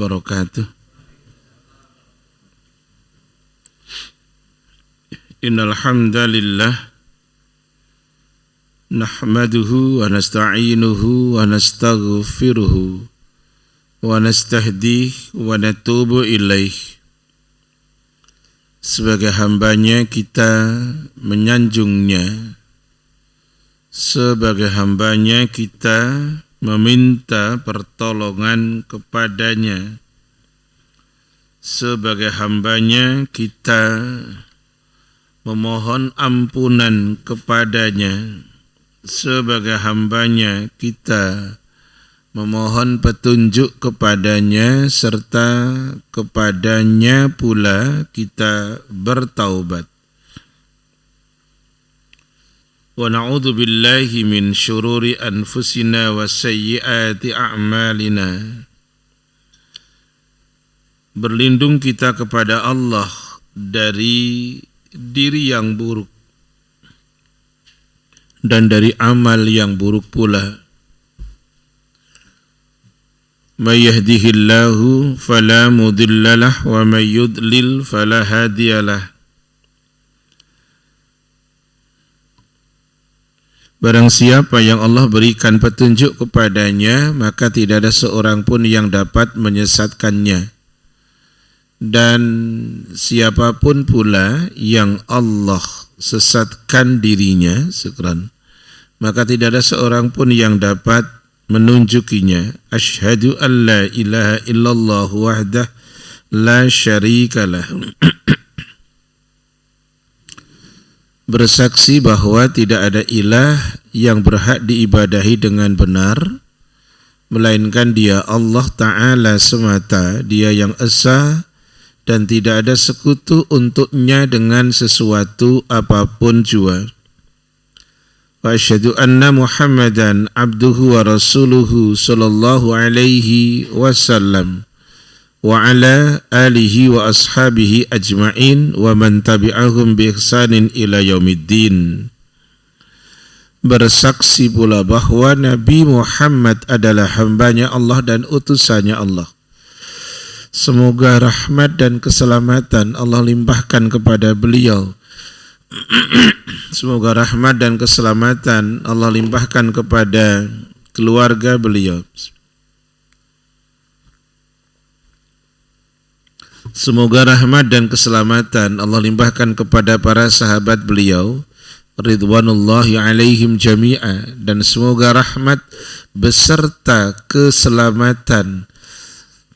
wabarakatuh. Innal hamdalillah nahmaduhu wa nasta'inuhu wa nastaghfiruhu wa nastahdihi wa natubu ilaih. Sebagai hambanya kita menyanjungnya, sebagai hambanya kita meminta pertolongan kepadanya, sebagai hambanya kita memohon ampunan kepadanya, sebagai hambanya kita memohon petunjuk kepadanya, serta kepadanya pula kita bertaubat. Wa na'udzu billahi min syururi anfusina wa sayyiati a'malina. Berlindung kita kepada Allah dari diri yang buruk dan dari amal yang buruk pula. May yahdihillahu fala mudhillalah wa may yudlil fala hadiyalah. Barang siapa yang Allah berikan petunjuk kepadanya, maka tidak ada seorang pun yang dapat menyesatkannya. Dan siapapun pula yang Allah sesatkan dirinya, maka tidak ada seorang pun yang dapat menunjukinya. Asyhadu an la ilaha illallah wahdah la syarikalah. Bersaksi bahwa tidak ada ilah yang berhak diibadahi dengan benar, melainkan Dia Allah Ta'ala semata, Dia yang esa dan tidak ada sekutu untuknya dengan sesuatu apapun jua. Wa asyhadu anna Muhammadan abduhu wa rasuluhu sallallahu alaihi wasallam wa ala alihi wa ashabihi ajma'in wa man tabi'ahum bi ihsanin ila yaumiddin. Bersaksi pula bahwa Nabi Muhammad adalah hambanya Allah dan utusannya Allah. Semoga rahmat dan keselamatan Allah limpahkan kepada beliau. Semoga rahmat dan keselamatan Allah limpahkan kepada keluarga beliau. Semoga rahmat dan keselamatan Allah limpahkan kepada para sahabat beliau ridwanullahi alaihim jami'a, dan semoga rahmat beserta keselamatan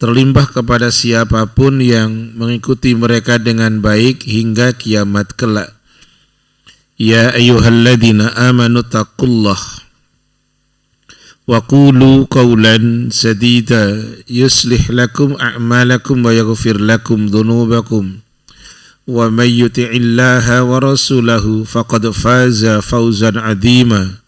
terlimpah kepada siapapun yang mengikuti mereka dengan baik hingga kiamat kelak. Ya ayyuhalladzina amanu taqullah wa qulu qawlan sadida yuslih lakum a'malakum wa yaghfir lakum dhunubakum wa may yuti'illaha wa rasulahu faqad faza fawzan 'azima.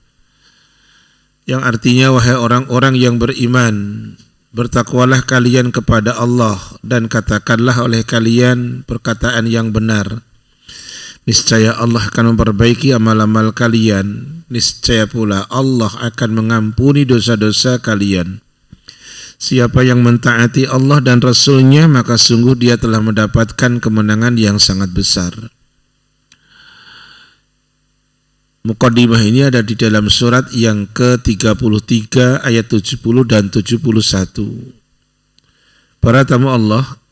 Yang artinya, wahai orang-orang yang beriman, bertakwalah kalian kepada Allah dan katakanlah oleh kalian perkataan yang benar. Niscaya Allah akan memperbaiki amal-amal kalian. Niscaya pula Allah akan mengampuni dosa-dosa kalian. Siapa yang mentaati Allah dan Rasul-Nya, maka sungguh dia telah mendapatkan kemenangan yang sangat besar. Muqaddimah ini ada di dalam surat yang ke-33 ayat 70 dan 71. Para tamu Allah,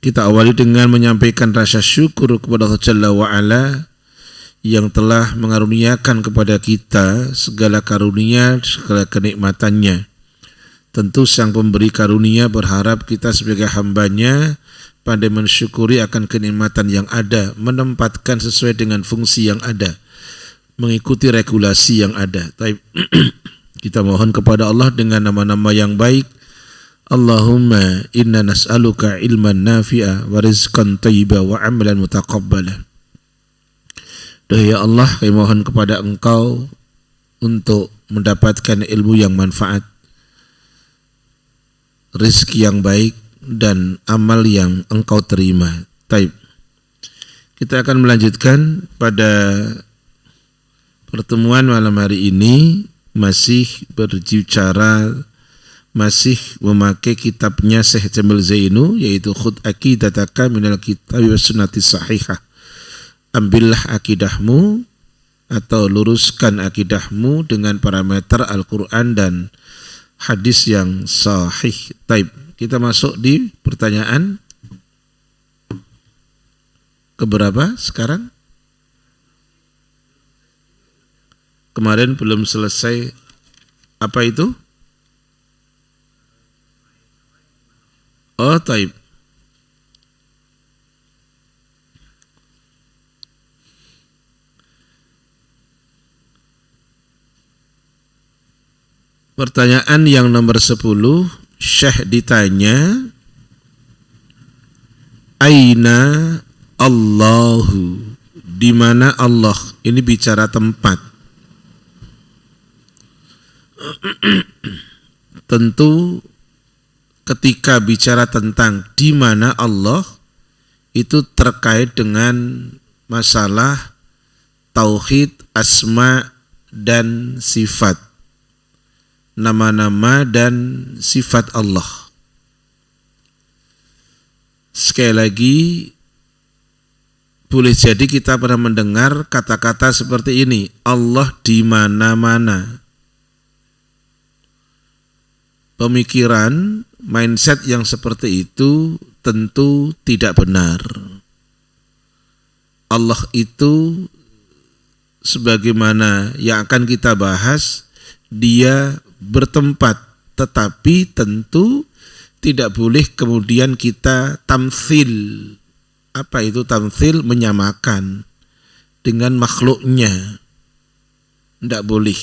kita awali dengan menyampaikan rasa syukur kepada Allah Jalla wa'ala yang telah mengaruniakan kepada kita segala karunia, segala kenikmatannya. Tentu Sang Pemberi karunia berharap kita sebagai hambanya pandai mensyukuri akan kenikmatan yang ada, menempatkan sesuai dengan fungsi yang ada, mengikuti regulasi yang ada. Kita mohon kepada Allah dengan nama-nama yang baik. Allahumma inna nas'aluka ilman nafi'a wa rizqan thayyiba wa amalan mutaqabbala. Ya Allah, kami mohon kepada Engkau untuk mendapatkan ilmu yang manfaat, rezeki yang baik, dan amal yang Engkau terima. Taib. Kita akan melanjutkan pada pertemuan malam hari ini, masih berbicara masih memakai kitabnya Syekh Jamil Zainu, yaitu Khud Aqidataka minal Kitabi was Sunnati Sahihah. Ambillah akidahmu atau luruskan akidahmu dengan parameter Al-Quran dan hadis yang sahih. Taib. Kita masuk di pertanyaan keberapa sekarang? Kemarin belum selesai. Apa itu? Oh, taib. Pertanyaan yang nomor 10, Syekh ditanya, Aina Allahu, di mana Allah? Ini bicara tempat. Tentu ketika bicara tentang di mana Allah, itu terkait dengan masalah tauhid, asma dan sifat. Nama-nama dan sifat Allah. Sekali lagi, boleh jadi kita pernah mendengar kata-kata seperti ini, Allah di mana-mana. Pemikiran, mindset yang seperti itu tentu tidak benar. Allah itu sebagaimana yang akan kita bahas, Dia bertempat, tetapi tentu tidak boleh kemudian kita tamtsil. Apa itu tamtsil? Menyamakan dengan makhluknya. Tidak boleh.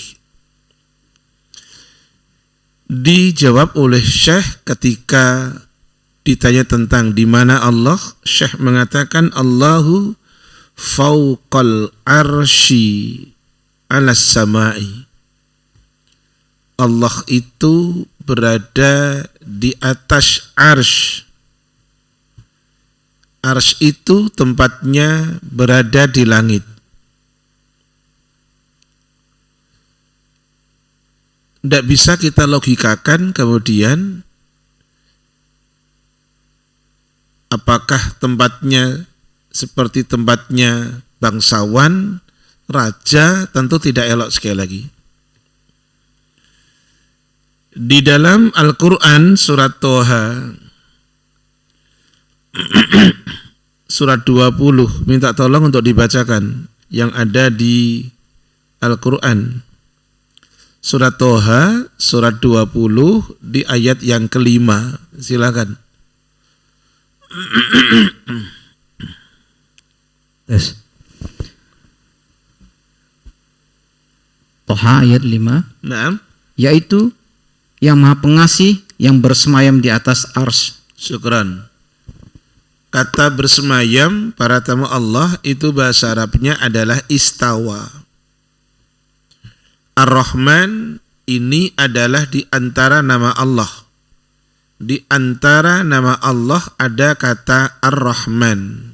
Dijawab oleh Syekh ketika ditanya tentang di mana Allah, Syekh mengatakan Allahu fauqal arsy alas samai. Allah itu berada di atas arsy. Arsy itu tempatnya berada di langit. Tidak bisa kita logikakan kemudian apakah tempatnya seperti tempatnya bangsawan, raja, tentu tidak elok sekali lagi. Di dalam Al-Quran surat Toha surat 20, minta tolong untuk dibacakan yang ada di Al-Quran. Surat Toha surat 20 di ayat yang kelima. Silakan. Tes. Toha ayat 5. Naam. Yaitu yang Maha Pengasih yang bersemayam di atas arsy. Syukran. Kata bersemayam para tamu Allah itu bahasa Arabnya adalah istawa. Ar-Rahman ini adalah di antara nama Allah. Di antara nama Allah ada kata Ar-Rahman.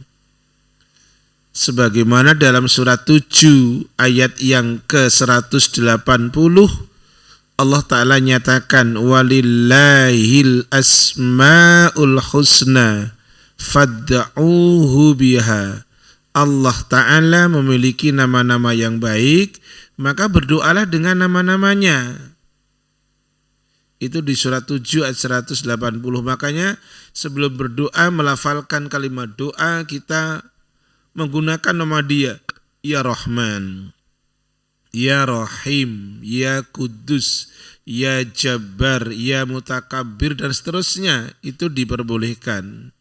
Sebagaimana dalam surat 7 ayat yang ke-180 Allah Ta'ala nyatakan walillahil asma'ul husna fad'uhu biha. Allah Ta'ala memiliki nama-nama yang baik, maka berdoalah dengan nama-namanya. Itu di surat 7 ayat 180. Makanya sebelum berdoa melafalkan kalimat doa kita menggunakan nama Dia. Ya Rahman, Ya Rahim, Ya Kudus, Ya Jabbar, Ya Mutakabbir dan seterusnya. Itu diperbolehkan.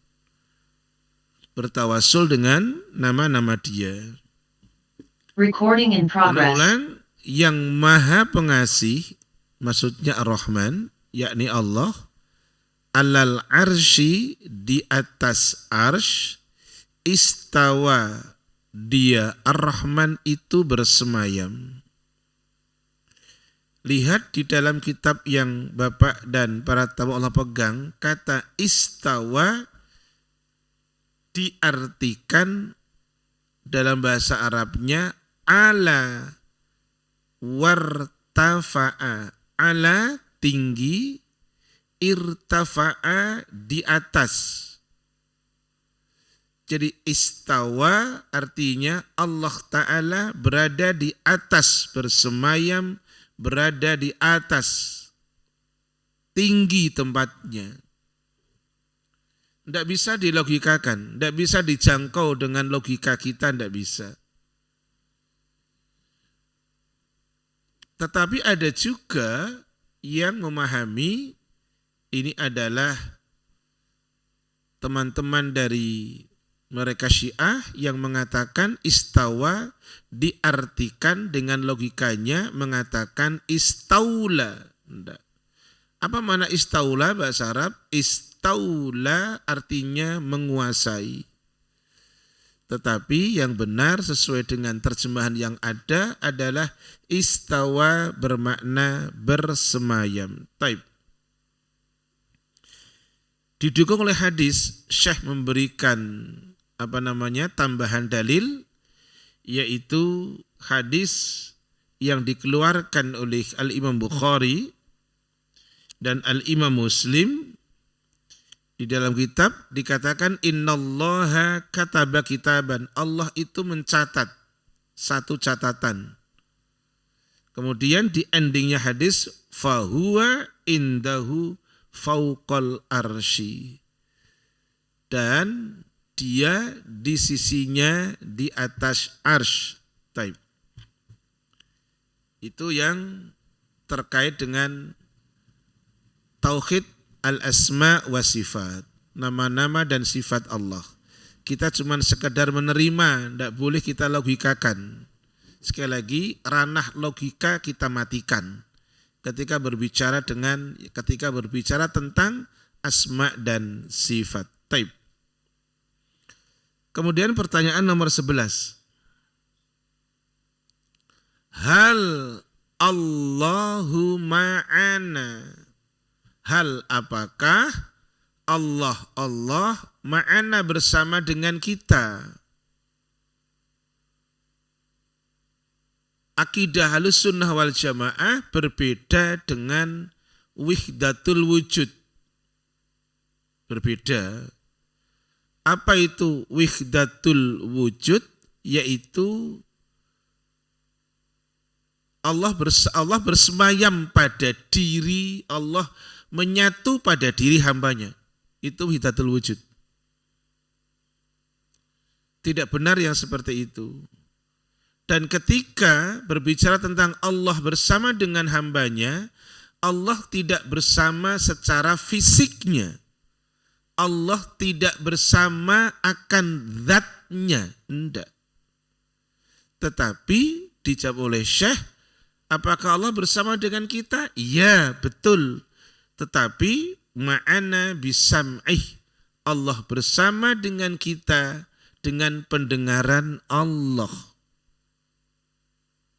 Bertawasul dengan nama-nama Dia. Recording in progress. Ulang, yang Maha Pengasih, maksudnya Ar-Rahman, yakni Allah, alal arsy di atas arsy, istawa Dia Ar-Rahman itu bersemayam. Lihat di dalam kitab yang Bapak dan para tamu Allah pegang, kata istawa diartikan dalam bahasa Arabnya ala wartafa'a. Ala tinggi, irtafa'a di atas. Jadi istawa artinya Allah Ta'ala berada di atas, bersemayam, berada di atas, tinggi tempatnya. Tidak bisa dilogikakan, tidak bisa dijangkau dengan logika kita, tidak bisa. Tetapi ada juga yang memahami ini adalah teman-teman dari mereka Syiah yang mengatakan istawa diartikan dengan logikanya mengatakan istaula. Tidak. Apa makna istaula bahasa Arab? Istaula artinya menguasai. Tetapi yang benar sesuai dengan terjemahan yang ada adalah istawa bermakna bersemayam. Taib. Didukung oleh hadis, Syekh memberikan tambahan dalil, yaitu hadis yang dikeluarkan oleh Al-Imam Bukhari dan Al-Imam Muslim. Di dalam kitab dikatakan innallaha kataba kitaban, Allah itu mencatat satu catatan. Kemudian di endingnya hadis fahuwa indahu fauqal arsy, dan dia di sisinya di atas arsy. Taib. Itu yang terkait dengan tauhid al-asma wa sifat, nama-nama dan sifat Allah. Kita cuma sekedar menerima, tidak boleh kita logikakan. Sekali lagi, ranah logika kita matikan ketika berbicara tentang asma dan sifat. Taib. Kemudian pertanyaan nomor 11. Hal Allahu ma'ana? Hal apakah Allah ma'ana bersama dengan kita? Akidah Ahlus Sunnah wal Jamaah berbeda dengan wihdatul wujud. Berbeda. Apa itu wihdatul wujud? Yaitu Allah bersemayam pada diri Allah, menyatu pada diri hambanya. Itu wihdatul wujud. Tidak benar yang seperti itu. Dan ketika berbicara tentang Allah bersama dengan hambanya, Allah tidak bersama secara fisiknya. Allah tidak bersama akan zatnya. Tidak. Tetapi dijawab oleh Syekh, apakah Allah bersama dengan kita? Ya, betul. Tetapi ma'ana bisam'ih, Allah bersama dengan kita dengan pendengaran Allah.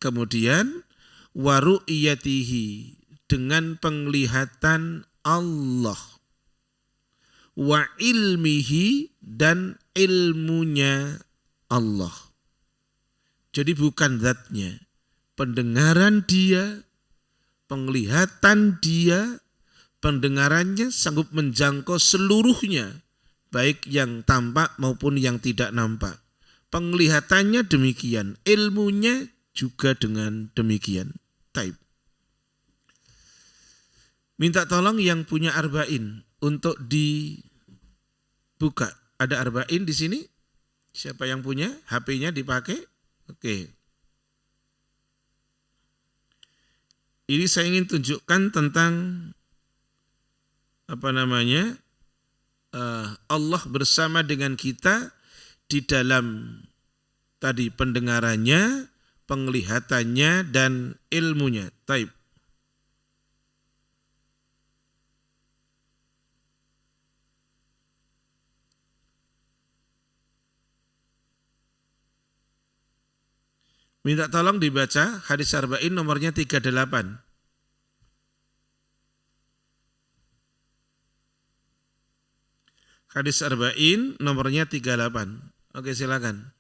Kemudian wa ru'yatihi, dengan penglihatan Allah. Wa ilmihi, dan ilmunya Allah. Jadi bukan zatnya. Pendengaran dia, penglihatan dia, pendengarannya sanggup menjangkau seluruhnya, baik yang tampak maupun yang tidak nampak. Penglihatannya demikian, ilmunya juga dengan demikian. Taib. Minta tolong yang punya arba'in untuk dibuka. Ada arba'in di sini? Siapa yang punya? HP-nya dipakai? Oke. Ini saya ingin tunjukkan tentang Allah bersama dengan kita di dalam tadi pendengarannya, penglihatannya, dan ilmunya. Taib. Minta tolong dibaca hadis arba'in nomornya 38. Hadis arba'in nomornya 38. Oke, silakan.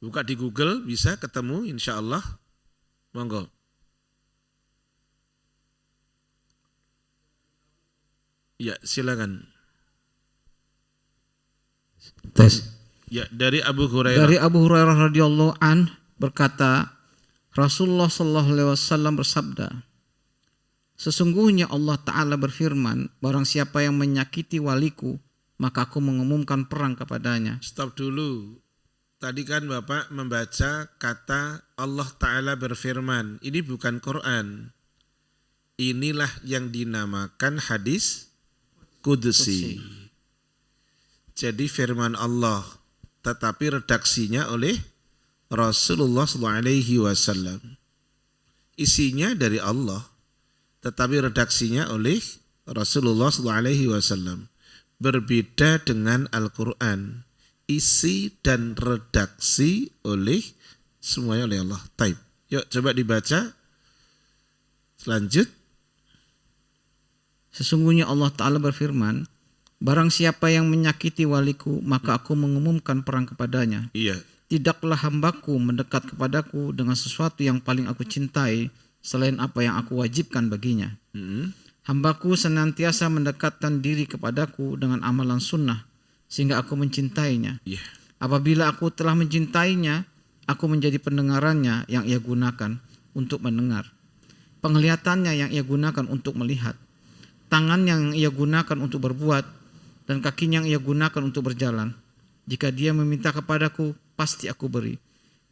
Buka di Google bisa ketemu insyaallah. Monggo. Ya, silakan. Tes. Ya, dari Abu Hurairah. Dari Abu Hurairah radhiyallahu an berkata, Rasulullah sallallahu alaihi wasallam bersabda, sesungguhnya Allah Ta'ala berfirman, barang siapa yang menyakiti waliku, maka aku mengumumkan perang kepadanya. Stop dulu. Tadi kan Bapak membaca kata Allah Ta'ala berfirman. Ini bukan Quran. Inilah yang dinamakan hadis Qudsi. Jadi firman Allah, tetapi redaksinya oleh Rasulullah SAW. Isinya dari Allah, tetapi redaksinya oleh Rasulullah SAW. Berbeda dengan Al-Quran, isi dan redaksi oleh semuanya oleh Allah. Taib. Yuk coba dibaca. Lanjut. Sesungguhnya Allah Ta'ala berfirman, barang siapa yang menyakiti waliku, maka aku mengumumkan perang kepadanya. Iya. Tidaklah hambaku mendekat kepadaku dengan sesuatu yang paling aku cintai selain apa yang aku wajibkan baginya. Hambaku senantiasa mendekatkan diri kepadaku dengan amalan sunnah sehingga aku mencintainya. Iya. Apabila aku telah mencintainya, aku menjadi pendengarannya yang ia gunakan untuk mendengar, penglihatannya yang ia gunakan untuk melihat, tangan yang ia gunakan untuk berbuat, dan kakinya yang ia gunakan untuk berjalan. Jika dia meminta kepadaku, pasti aku beri.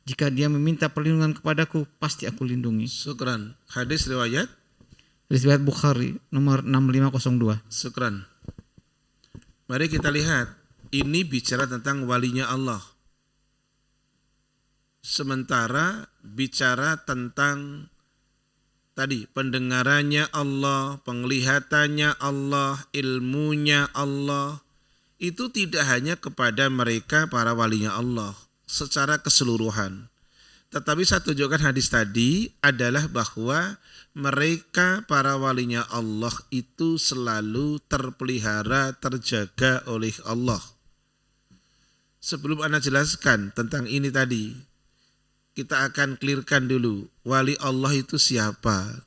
Jika dia meminta perlindungan kepadaku, pasti aku lindungi. Syukran. Hadis riwayat Riwayat Bukhari nomor 6502. Syukran. Mari kita lihat. Ini bicara tentang walinya Allah. Sementara bicara tentang tadi pendengarannya Allah, penglihatannya Allah, ilmunya Allah. Itu tidak hanya kepada mereka para walinya Allah secara keseluruhan. Tetapi saya tunjukkan hadis tadi adalah bahwa mereka para walinya Allah itu selalu terpelihara, terjaga oleh Allah. Sebelum Anda jelaskan tentang ini tadi, kita akan clearkan dulu wali Allah itu siapa.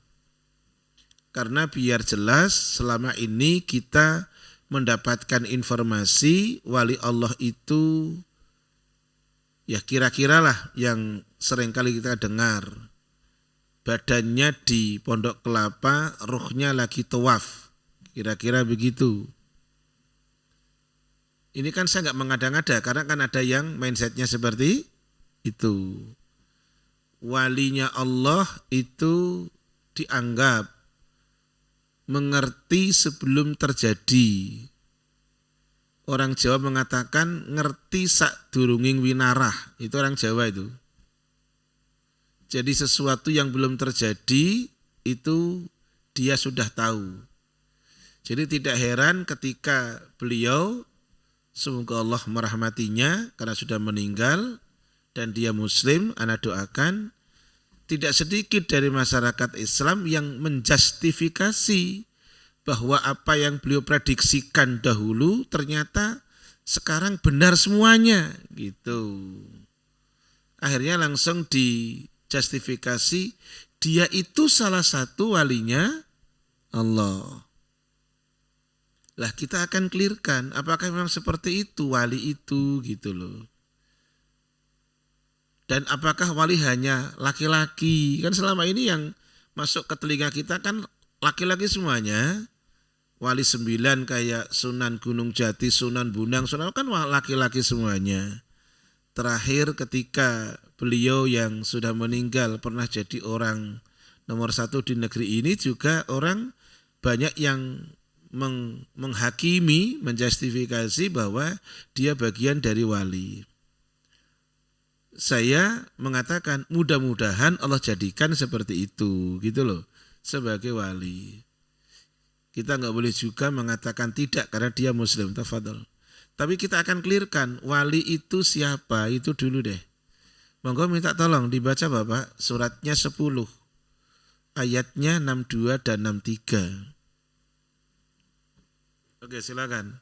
Karena biar jelas selama ini kita mendapatkan informasi wali Allah itu ya kira-kira lah yang seringkali kita dengar. Badannya di pondok kelapa, ruhnya lagi tawaf. Kira-kira begitu. Ini kan saya nggak mengada-ngada karena kan ada yang mindsetnya seperti itu. Walinya Allah itu dianggap mengerti sebelum terjadi. Orang Jawa mengatakan ngerti sak durunging winarah. Itu orang Jawa itu. Jadi sesuatu yang belum terjadi itu dia sudah tahu. Jadi tidak heran ketika beliau, semoga Allah merahmatinya karena sudah meninggal dan dia muslim, ana doakan, tidak sedikit dari masyarakat Islam yang menjustifikasi bahwa apa yang beliau prediksikan dahulu ternyata sekarang benar semuanya gitu. Akhirnya langsung dijustifikasi dia itu salah satu walinya Allah. Lah kita akan clearkan apakah memang seperti itu wali itu gitu loh. Dan apakah wali hanya laki-laki? Kan selama ini yang masuk ke telinga kita kan laki-laki semuanya. Wali 9 kayak Sunan Gunung Jati, Sunan Bonang, Sunan kan laki-laki semuanya. Terakhir ketika beliau yang sudah meninggal pernah jadi orang nomor 1 di negeri ini juga orang banyak yang menghakimi, menjustifikasi bahwa dia bagian dari wali. Saya mengatakan mudah-mudahan Allah jadikan seperti itu gitu loh sebagai wali. Kita nggak boleh juga mengatakan tidak karena dia muslim, tafadhol. Tapi kita akan clearkan wali itu siapa itu dulu deh. Monggo minta tolong dibaca Bapak suratnya 10 ayatnya 62 dan 63. Oke, silakan.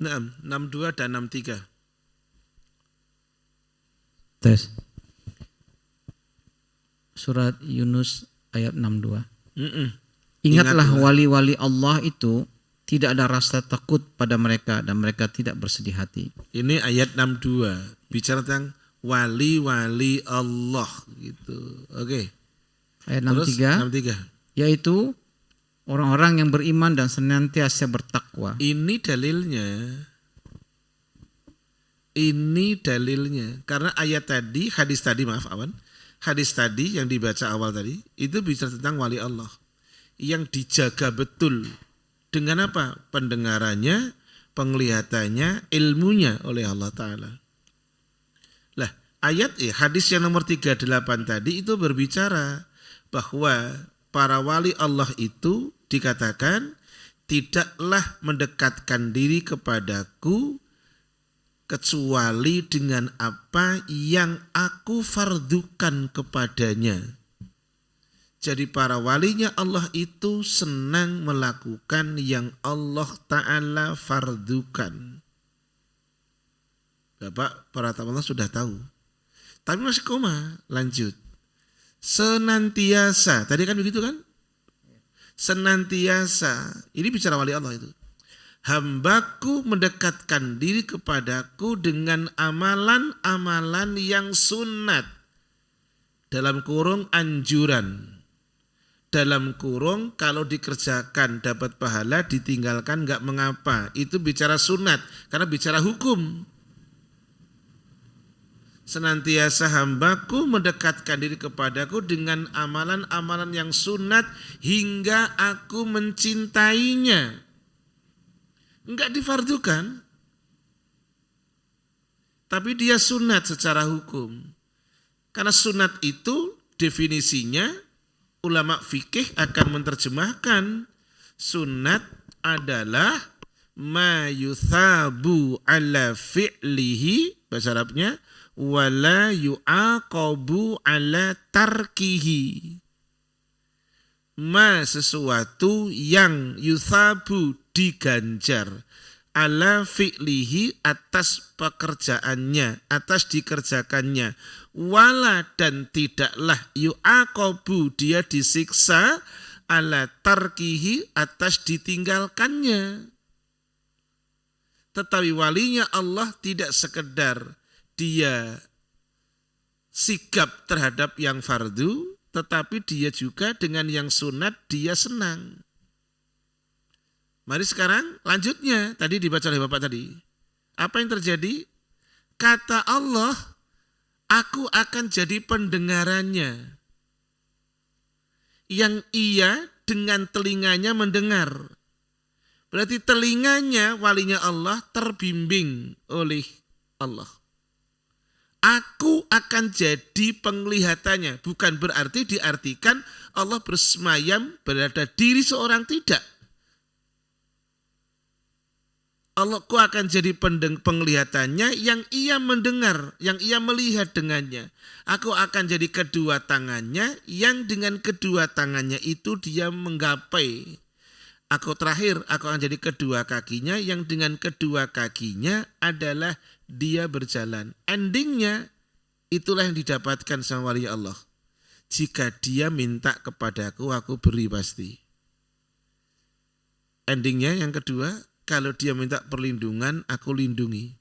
Nah, 62 dan 63. Tes. Surat Yunus ayat 62. Ingatlah wali-wali Allah itu tidak ada rasa takut pada mereka dan mereka tidak bersedih hati. Ini ayat 62 bicara tentang wali-wali Allah gitu. Oke. Ayat Terus 63 63. yaitu orang-orang yang beriman dan senantiasa bertakwa. Ini dalilnya. Ini dalilnya. Karena ayat tadi, hadis tadi maaf Awan. Hadis tadi yang dibaca awal tadi itu bicara tentang wali Allah yang dijaga betul dengan apa? Pendengarannya, penglihatannya, ilmunya oleh Allah Ta'ala. Lah, ayat hadis yang nomor 38 tadi itu berbicara bahwa para wali Allah itu dikatakan tidaklah mendekatkan diri kepadaku kecuali dengan apa yang aku fardukan kepadanya. Jadi para walinya Allah itu senang melakukan yang Allah Ta'ala fardukan. Bapak, para tamu Allah sudah tahu. Tapi masih koma, lanjut. Senantiasa, tadi kan begitu kan? Senantiasa, ini bicara wali Allah itu. Hambaku mendekatkan diri kepadaku dengan amalan-amalan yang sunat. Dalam kurung anjuran. Dalam kurung kalau dikerjakan dapat pahala, ditinggalkan enggak mengapa. Itu bicara sunat, karena bicara hukum. Senantiasa hambaku mendekatkan diri kepadaku dengan amalan-amalan yang sunat hingga aku mencintainya. Enggak difardukan, tapi dia sunat secara hukum. Karena sunat itu definisinya ulama fikih akan menerjemahkan sunat adalah ma yuthabu ala fi'lihi, bahasa Arabnya wala yu'aqabu ala tarkihi. Ma sesuatu yang yuthabu diganjar ala fi'lihi atas pekerjaannya, atas dikerjakannya, wala dan tidaklah yu'aqabu dia disiksa ala tarkihi atas ditinggalkannya. Tetapi walinya Allah tidak sekedar dia sigap terhadap yang fardu, tetapi dia juga dengan yang sunat dia senang. Mari sekarang lanjutnya, tadi dibaca oleh Bapak tadi. Apa yang terjadi? Kata Allah, aku akan jadi pendengarannya. Yang ia dengan telinganya mendengar. Berarti telinganya walinya Allah terbimbing oleh Allah. Aku akan jadi penglihatannya. Bukan berarti diartikan Allah bersemayam berada diri seorang, tidak. Allahku akan jadi penglihatannya yang ia mendengar, yang ia melihat dengannya. Aku akan jadi kedua tangannya yang dengan kedua tangannya itu dia menggapai. Aku terakhir, aku akan jadi kedua kakinya yang dengan kedua kakinya adalah dia berjalan. Endingnya itulah yang didapatkan sama wali Allah. Jika dia minta kepadaku, aku beri pasti. Endingnya yang kedua, kalau dia minta perlindungan, aku lindungi.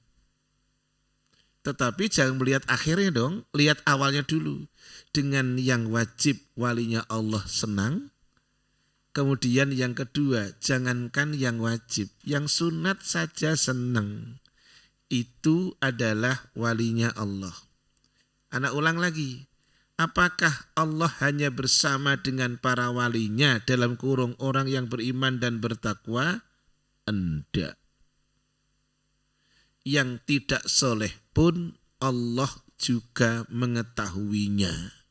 Tetapi jangan melihat akhirnya dong, lihat awalnya dulu. Dengan yang wajib walinya Allah senang. Kemudian yang kedua, jangankan yang wajib, yang sunat saja senang. Itu adalah walinya Allah. Anak ulang lagi. Apakah Allah hanya bersama dengan para walinya dalam kurung orang yang beriman dan bertakwa? Enggak. Yang tidak soleh pun Allah juga mengetahuinya.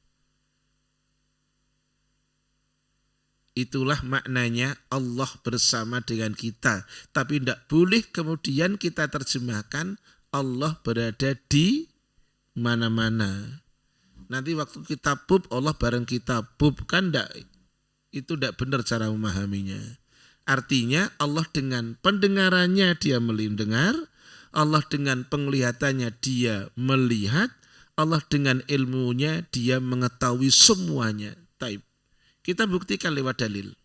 Itulah maknanya Allah bersama dengan kita. Tapi tidak boleh kemudian kita terjemahkan Allah berada di mana-mana. Nanti waktu kita pup, Allah bareng kita pup, kan enggak. Itu tidak benar cara memahaminya. Artinya Allah dengan pendengarannya dia mendengar, Allah dengan penglihatannya dia melihat, Allah dengan ilmunya dia mengetahui semuanya. Taib. Kita buktikan lewat dalil.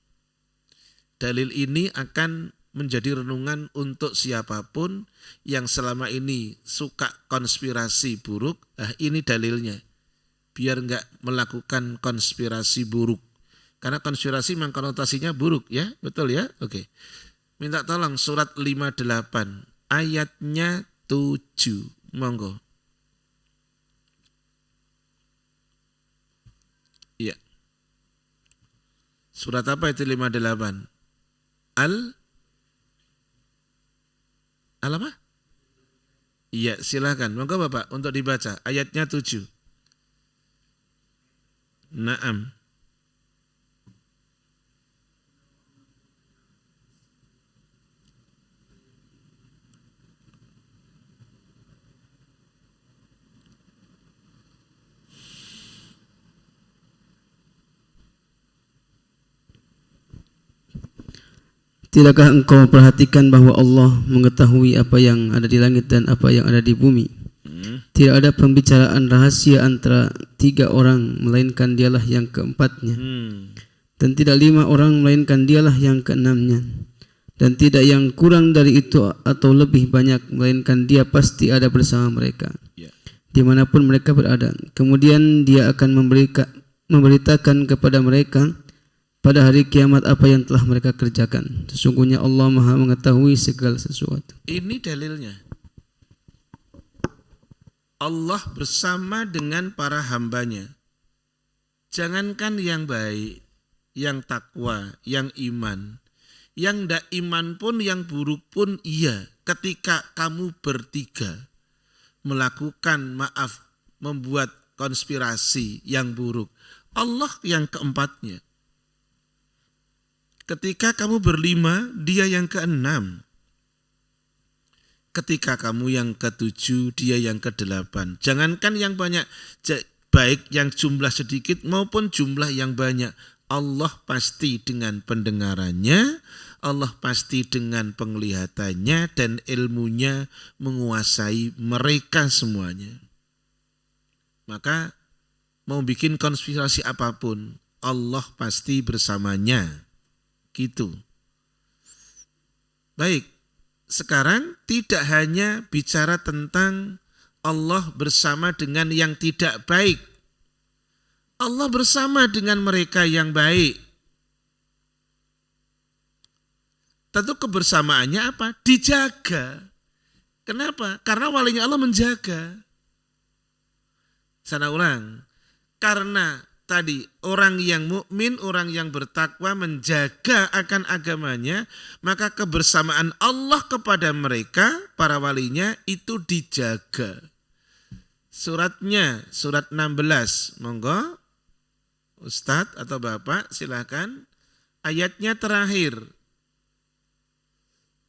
Dalil ini akan menjadi renungan untuk siapapun yang selama ini suka konspirasi buruk. Ini dalilnya. Biar enggak melakukan konspirasi buruk. Karena konspirasi memang konotasinya buruk ya. Betul ya? Oke. Minta tolong surat 58 ayatnya 7. Monggo. Iya. Surat apa itu 58? Al apa? Iya, silakan. Monggo Bapak untuk dibaca ayatnya 7. Naam. Tidakkah engkau perhatikan bahwa Allah mengetahui apa yang ada di langit dan apa yang ada di bumi? Tidak ada pembicaraan rahasia antara 3 orang melainkan dialah yang keempatnya. Dan tidak 5 orang melainkan dialah yang keenamnya. Dan tidak yang kurang dari itu atau lebih banyak melainkan dia pasti ada bersama mereka. Dimanapun mereka berada. Kemudian dia akan memberitakan kepada mereka pada hari kiamat apa yang telah mereka kerjakan. Sesungguhnya Allah Maha mengetahui segala sesuatu. Ini dalilnya. Allah bersama dengan para hambanya. Jangankan yang baik, yang takwa, yang iman. Yang tidak iman pun, yang buruk pun iya. Ketika kamu bertiga melakukan membuat konspirasi yang buruk. Allah yang keempatnya. Ketika kamu berlima, dia yang keenam. Ketika kamu yang ketujuh, dia yang kedelapan. Jangankan yang banyak, baik yang jumlah sedikit maupun jumlah yang banyak. Allah pasti dengan pendengarannya, Allah pasti dengan penglihatannya dan ilmunya menguasai mereka semuanya. Maka mau bikin konspirasi apapun, Allah pasti bersamanya. Gitu. Baik, sekarang tidak hanya bicara tentang Allah bersama dengan yang tidak baik. Allah bersama dengan mereka yang baik. Tentu kebersamaannya apa? Dijaga. Kenapa? Karena walinya Allah menjaga. Sana ulang. Karena tadi orang yang mukmin, orang yang bertakwa menjaga akan agamanya, maka kebersamaan Allah kepada mereka, para walinya itu dijaga. Suratnya, surat 16, monggo Ustadz atau Bapak silakan. Ayatnya terakhir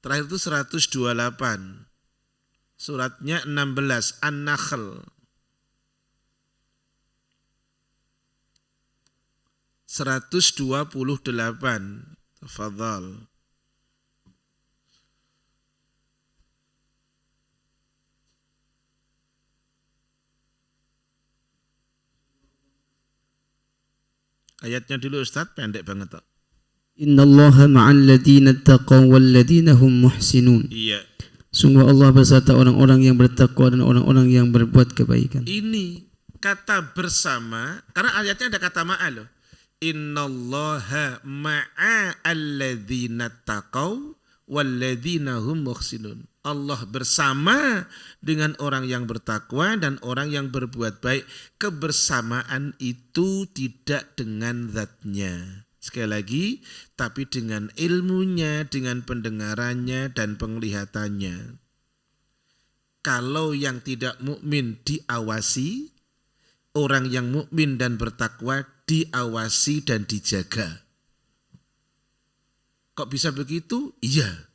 itu 128. Suratnya 16, An-Nahl. 128. Tafadhal. Ayatnya dulu Ustaz, pendek banget. Innallaha ma'al ladzina taqaw wal ladzina hum muhsinun. Iya. Sungguh Allah beserta orang-orang yang bertakwa dan orang-orang yang berbuat kebaikan. Ini kata bersama, karena ayatnya ada kata ma'a loh. Innallaha ma'al ladzina taqaw wal ladzina hum muhsinun. Allah bersama dengan orang yang bertakwa dan orang yang berbuat baik. Kebersamaan itu tidak dengan zatnya. Sekali lagi, tapi dengan ilmunya, dengan pendengarannya dan penglihatannya. Kalau yang tidak mukmin diawasi, orang yang mukmin dan bertakwa diawasi dan dijaga. Kok bisa begitu? Iya.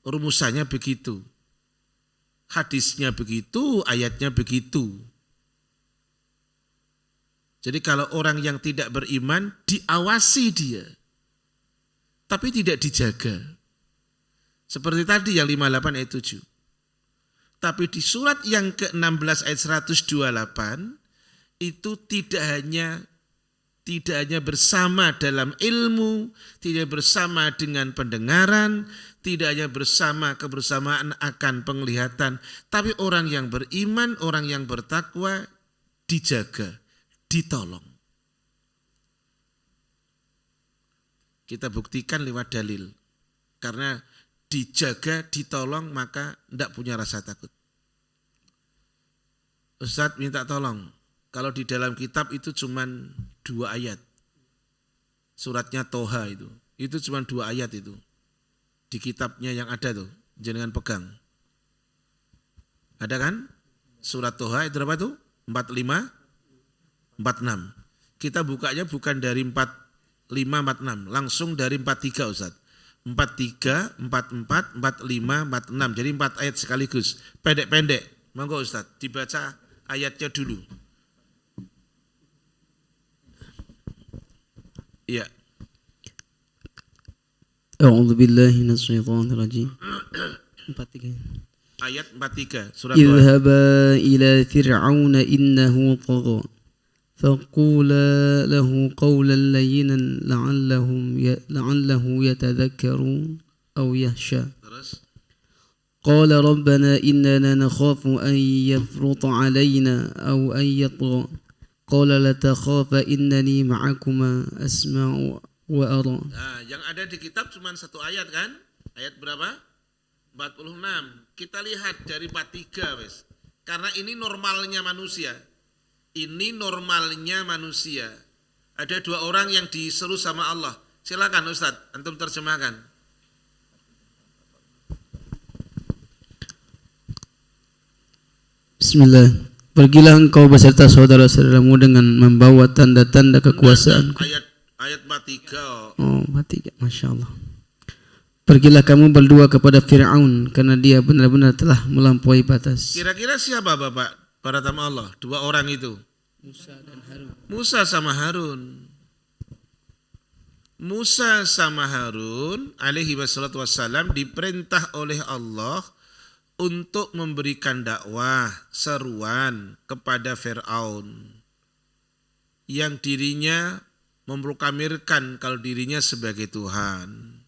Rumusannya begitu. Hadisnya begitu, ayatnya begitu. Jadi kalau orang yang tidak beriman diawasi dia. tapi tidak dijaga. Seperti tadi yang 58 ayat 7. Tapi di surat yang ke-16 ayat 128 itu tidak hanya bersama dalam ilmu, tidak bersama dengan pendengaran, tidak hanya bersama kebersamaan akan penglihatan, tapi orang yang beriman, orang yang bertakwa dijaga, ditolong. Kita buktikan lewat dalil. Karena dijaga, ditolong, maka tidak punya rasa takut. Ustadz minta tolong. Kalau di dalam kitab itu cuma 2 ayat. Suratnya Toha itu. Itu cuma 2 ayat itu. Di kitabnya yang ada tuh. Jangan pegang. Ada kan? Surat Toha itu berapa tuh? 45, 46. Kita bukanya bukan dari 45, 46. Langsung dari 43 Ustadz. 43, 44, 45, 46. Jadi 4 ayat sekaligus. Pendek-pendek. Monggo Ustadz, dibaca ayatnya dulu. Iya. A'udzu billahi minasyaitonir rajim. 43. Ayat 43 surat Toha. Idhaba ila fir'auna innahu tagha. فقولا له قولا لينا لعله يتذكر أو يخشى قال ربنا إننا نخاف أن يفرط علينا أو أن يطغى قال لا تخافا إنني معكما أسمع وأرى. Nah, yang ada di kitab cuma 1 ayat kan? Ayat berapa? 46. Kita lihat dari 43 wes. Karena ini normalnya manusia. Ini normalnya manusia. Ada 2 orang yang disuruh sama Allah. Silakan Ustadz, antum terjemahkan. Bismillah. Pergilah engkau beserta saudara-saudaramu dengan membawa tanda-tanda kekuasaan. Ayat 43. Oh, 43. Masya Allah. Pergilah kamu berdua kepada Fir'aun karena dia benar-benar telah melampaui batas. Kira-kira siapa Bapak? Para tamu Allah, 2 orang itu. Musa sama Harun. Musa sama Harun alaihi wassalatu wassalam diperintah oleh Allah untuk memberikan dakwah, seruan kepada Fir'aun yang dirinya memproklamirkan kalau dirinya sebagai Tuhan.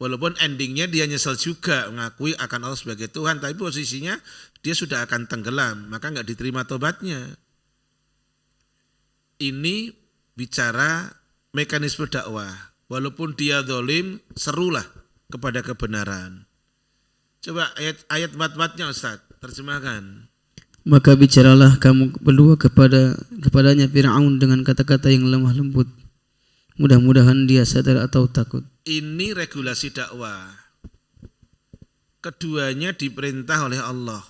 Walaupun endingnya dia nyesel juga mengakui akan Allah sebagai Tuhan, tapi posisinya dia sudah akan tenggelam, maka enggak diterima tobatnya. Ini bicara mekanisme dakwah. Walaupun dia zalim, serulah kepada kebenaran. Coba ayat 44-nya Ustaz, terjemahkan. Maka bicaralah kamu berdua kepadanya Fir'aun dengan kata-kata yang lemah lembut. Mudah-mudahan dia sadar atau takut. Ini regulasi dakwah. Keduanya diperintah oleh Allah.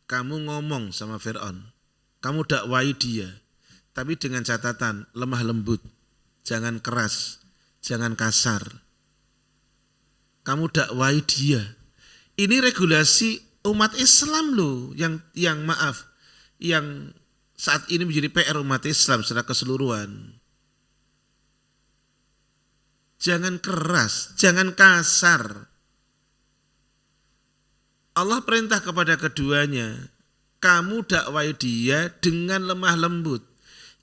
Kamu ngomong sama Fir'aun. Kamu dakwai dia. Tapi dengan catatan lemah lembut, jangan keras, jangan kasar. Kamu dakwai dia. Ini regulasi umat Islam loh, yang saat ini menjadi PR umat Islam secara keseluruhan. Jangan keras, jangan kasar. Allah perintah kepada keduanya, kamu dakwai dia dengan lemah lembut.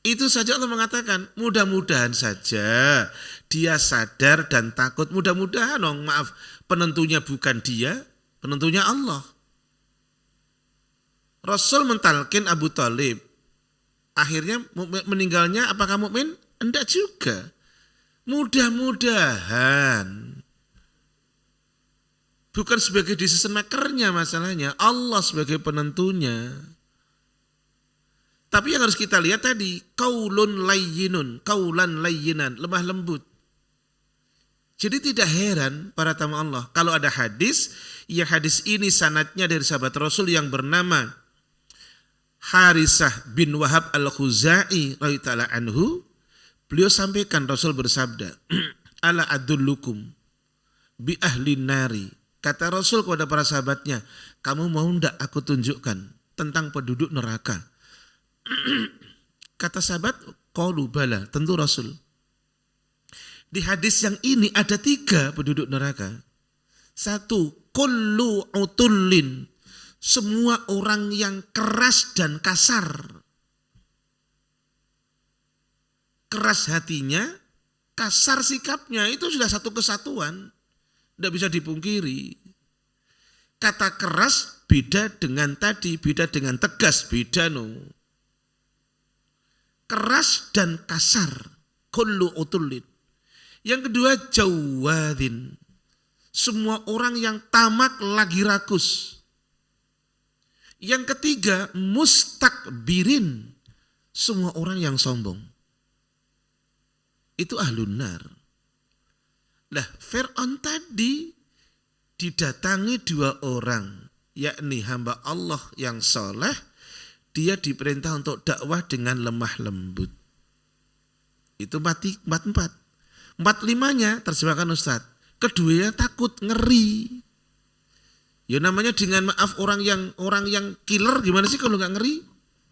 Itu saja Allah mengatakan, mudah-mudahan saja dia sadar dan takut. Mudah-mudahan, penentunya bukan dia, penentunya Allah. Rasul mentalkin Abu Thalib. Akhirnya meninggalnya apakah mukmin? Enggak juga. Mudah-mudahan. Bukan sebagai decision makernya masalahnya, Allah sebagai penentunya. Tapi yang harus kita lihat tadi, kaulan layyinan, lemah lembut. Jadi tidak heran para tamu Allah, kalau ada hadis, ya hadis ini sanadnya dari sahabat Rasul yang bernama Harisah bin Wahab al-Khuzai radhiyallahu anhu, beliau sampaikan Rasul bersabda, ala adullukum bi ahli nari. Kata Rasul kepada para sahabatnya, kamu mau ndak aku tunjukkan tentang penduduk neraka? Kata sahabat, qalu bala, tentu Rasul. Di hadis yang ini ada 3 penduduk neraka. 1, kullu utullin, semua orang yang keras dan kasar. Keras hatinya, kasar sikapnya, itu sudah satu kesatuan. Tidak bisa dipungkiri. Kata keras beda dengan tadi, beda dengan tegas, beda no. Keras dan kasar, kullu utullin. Yang kedua, jawadin, semua orang yang tamak lagi rakus. Yang ketiga, mustakbirin, semua orang yang sombong. Itu ahlun nar. Lah, Fir'aun tadi didatangi 2 orang, yakni hamba Allah yang soleh, dia diperintah untuk dakwah dengan lemah lembut. Itu 4. 4-5-nya terjemahkan Ustadz. Keduanya takut, ngeri. Ya namanya dengan maaf orang yang killer gimana sih kalau nggak ngeri?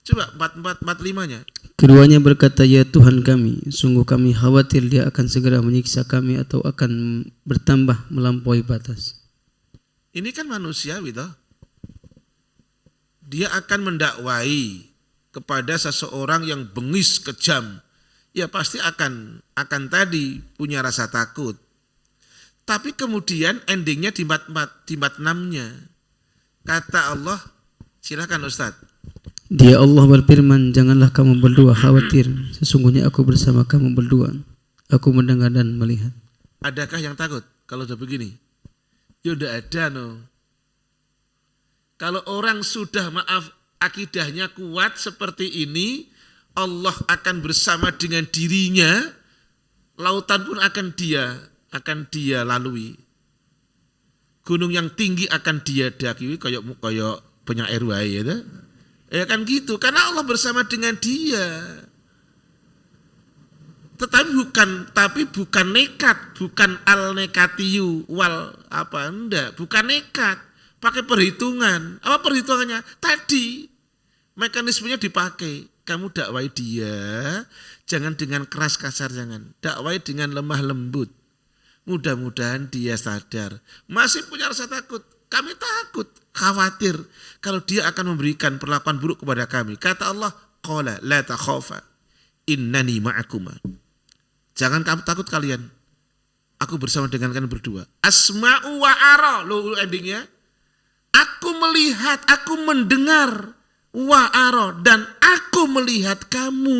Coba 4-5-nya. Keduanya berkata, ya Tuhan kami, sungguh kami khawatir dia akan segera menyiksa kami atau akan bertambah melampaui batas. Ini kan manusiawi toh. Dia akan mendakwai kepada seseorang yang bengis, kejam. Ya pasti akan tadi punya rasa takut. Tapi kemudian endingnya di 4-6-nya. Kata Allah, silakan Ustaz. Dia Allah berfirman, janganlah kamu berdua khawatir, sesungguhnya aku bersama kamu berdua. Aku mendengar dan melihat. Adakah yang takut kalau udah begini? Ya udah ada no. Kalau orang sudah maaf akidahnya kuat seperti ini, Allah akan bersama dengan dirinya, lautan pun akan dia lalui. Gunung yang tinggi akan dia daki, kayak penyair wae ya. Ya kan gitu, karena Allah bersama dengan dia. Tapi bukan nekat, bukan al-nekatiyu wal apa enggak, bukan nekat, pakai perhitungan. Apa perhitungannya? Tadi mekanismenya dipakai. Kamu dakwai dia, jangan dengan keras kasar, jangan. Dakwai dengan lemah lembut. Mudah-mudahan dia sadar. Masih punya rasa takut. Kami takut, khawatir kalau dia akan memberikan perlakuan buruk kepada kami. Kata Allah, qala la takhafa innani ma'akuma. Jangan kamu takut kalian. Aku bersama dengan kalian berdua. Asma'u wa ara. Loh endingnya. Aku melihat, aku mendengar. Wa ara, dan aku melihat kamu.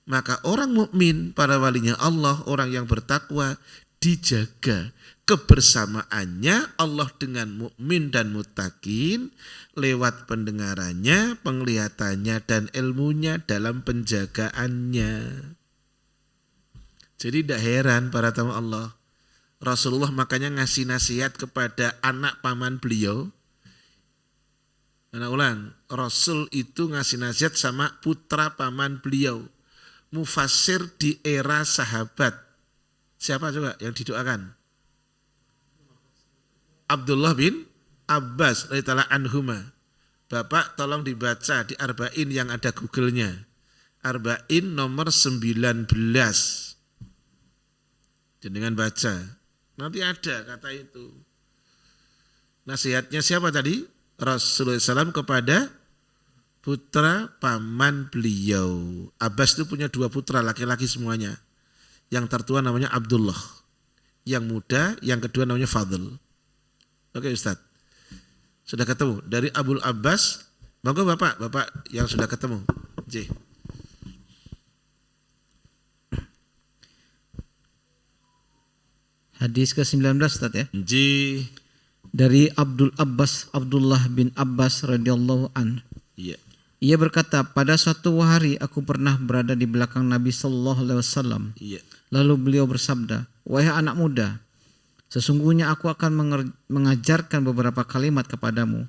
Maka orang mukmin, para walinya Allah, orang yang bertakwa, dijaga kebersamaannya Allah dengan mukmin dan muttaqin lewat pendengarannya, penglihatannya, dan ilmunya dalam penjagaannya. Jadi tidak heran para tamu Allah, Rasulullah makanya ngasih nasihat kepada anak paman beliau. Rasul itu ngasih nasihat sama putra paman beliau, mufassir di era sahabat. Siapa coba yang didoakan? Abdullah bin Abbas radhiyallahu anhuma. Bapak tolong dibaca di Arba'in yang ada Google-nya. Arba'in nomor 19. Jangan baca. Nanti ada kata itu. Nasihatnya siapa tadi? Rasulullah SAW kepada putra paman beliau. Abbas itu punya 2 putra laki-laki semuanya. Yang tertua namanya Abdullah. Yang muda, yang kedua namanya Fadl. Oke Ustaz. Sudah ketemu dari Abul Abbas. Monggo Bapak yang sudah ketemu. J. Hadis ke-19 Ustaz ya. J. Dari Abdullah bin Abbas radhiyallahu an. Iya. Ia berkata, pada suatu hari aku pernah berada di belakang Nabi sallallahu alaihi wasallam. Iya. Lalu beliau bersabda, wahai anak muda, sesungguhnya aku akan mengajarkan beberapa kalimat kepadamu.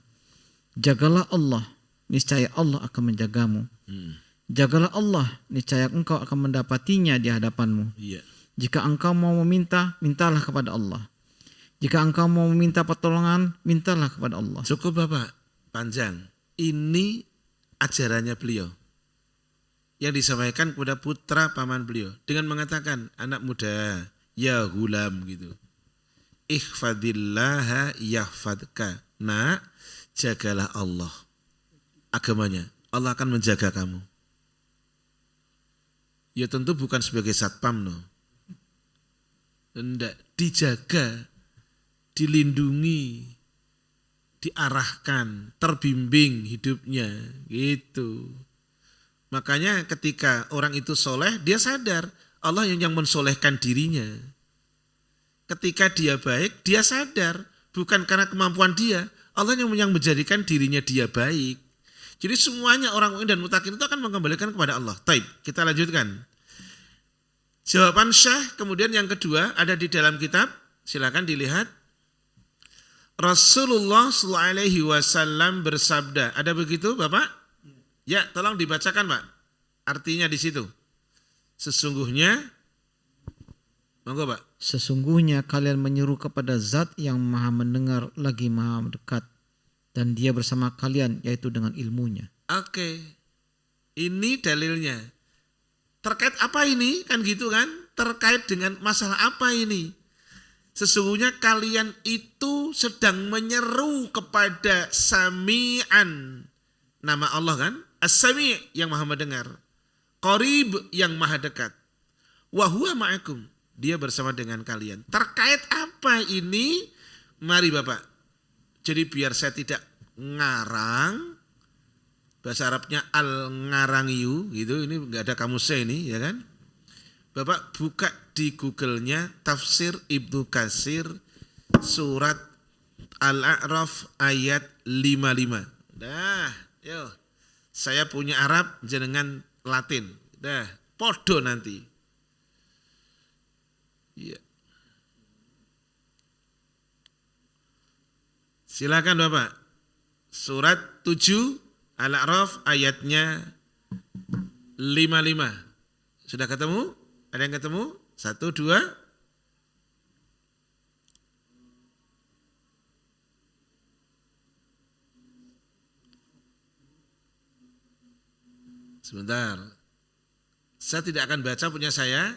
Jagalah Allah, niscaya Allah akan menjagamu. Jagalah Allah, niscaya engkau akan mendapatinya di hadapanmu. Iya. Jika engkau mau meminta, mintalah kepada Allah. Jika engkau mau meminta pertolongan, mintalah kepada Allah. Cukup Bapak, panjang. Ini ajarannya beliau. yang disampaikan kepada putra paman beliau dengan mengatakan, anak muda, ya gulam gitu. Ihfadillaha yahfadka. Nak, jagalah Allah. Agamanya, Allah akan menjaga kamu. Ya tentu bukan sebagai satpam, no. Tidak, dijaga, dilindungi, diarahkan, terbimbing hidupnya, gitu. Makanya ketika orang itu soleh, dia sadar Allah yang mensolehkan dirinya. Ketika dia baik, dia sadar bukan karena kemampuan dia, Allah yang menjadikan dirinya dia baik. Jadi semuanya orang mukmin dan mutakin itu akan mengembalikan kepada Allah. Taib, kita lanjutkan. Jawaban Syah kemudian yang kedua ada di dalam kitab, silakan dilihat. Rasulullah SAW bersabda, ada begitu Bapak? Ya, tolong dibacakan Pak. Artinya di situ. Sesungguhnya, monggo Pak. Sesungguhnya kalian menyeru kepada zat yang maha mendengar lagi maha dekat. Dan dia bersama kalian yaitu dengan ilmunya. Oke, ini dalilnya. Terkait apa ini? Kan gitu kan? Terkait dengan masalah apa ini? Sesungguhnya kalian itu sedang menyeru kepada Sami'an. Nama Allah kan? As-Sami' yang maha mendengar. Qarib yang maha dekat. Wa huwa ma'akum. Dia bersama dengan kalian. Terkait apa ini? Mari Bapak. Jadi biar saya tidak ngarang. Bahasa Arabnya al-ngarangiyu gitu. Ini enggak ada kamusnya ini, ya kan? Bapak buka di Google-nya tafsir Ibnu Katsir surat Al-A'raf ayat 55. Dah, yo. Saya punya Arab jenengan Latin. Dah, podo nanti. Iya. Silakan Bapak. Surat 7 Al-A'raf ayatnya 55. Sudah ketemu? Ada yang ketemu? 1, 2. Sebentar. Saya tidak akan baca punya saya.